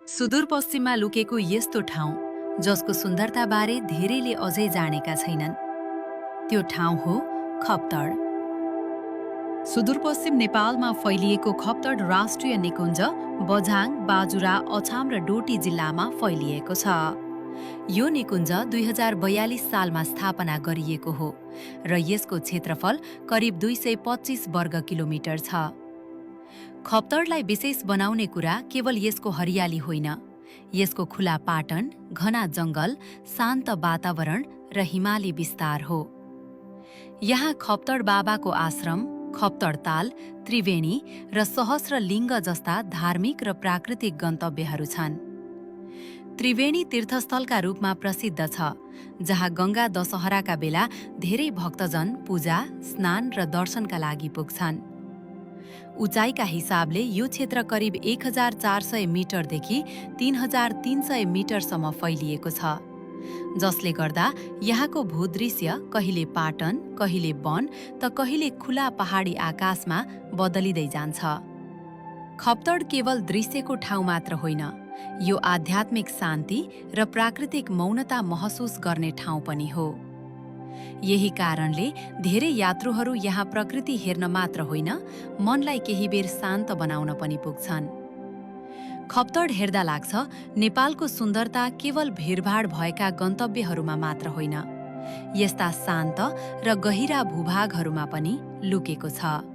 सुदूरपश्चिममा लुकेको यस्तो ठाउँ जसको सुन्दरताबारे धेरैले अझै जानेका छैनन्, त्यो ठाउँ हो खप्तड। सुदूरपश्चिम नेपालमा फैलिएको खप्तड राष्ट्रिय निकुञ्ज बझाङ, बाजुरा, अछाम र डोटी जिल्लामा फैलिएको छ। यो निकुञ्ज 2042 सालमा स्थापना गरिएको हो र यसको क्षेत्रफल करिब 225 वर्ग किलोमिटर छ। खप्तडलाई विशेष बनाउने कुरा केवल यसको हरियाली होइन, यसको खुला पाटन, घना जङ्गल, शान्त वातावरण र हिमाली विस्तार हो। यहाँ खप्तड बाबाको आश्रम, खप्तड ताल, त्रिवेणी र सहस्रलिङ्ग जस्ता धार्मिक र प्राकृतिक गन्तव्यहरू छन्। त्रिवेणी तीर्थस्थलका रूपमा प्रसिद्ध छ, जहाँ गङ्गा दशहराका बेला धेरै भक्तजन पूजा, स्नान र दर्शनका लागि पुग्छन्। उचाइका हिसाबले यो क्षेत्र करिब 1400 मिटरदेखि 3300 मिटरसम्म फैलिएको छ, जसले गर्दा यहाँको भूदृश्य कहिले पाटन, कहिले वन त कहिले खुला पहाडी आकाशमा बदलिँदै जान्छ। खप्तड केवल दृश्यको ठाउँ मात्र होइन, यो आध्यात्मिक शान्ति र प्राकृतिक मौनता महसुस गर्ने ठाउँ पनि हो। यही कारणले धेरै यात्रुहरू यहाँ प्रकृति हेर्न मात्र होइन, मनलाई केही बेर शान्त बनाउन पनि पुग्छन्। खप्तड हेर्दा लाग्छ नेपालको सुन्दरता केवल भिडभाड भएका गन्तव्यहरूमा मात्र होइन, यस्ता शान्त र गहिरा भूभागहरूमा पनि लुकेको छ।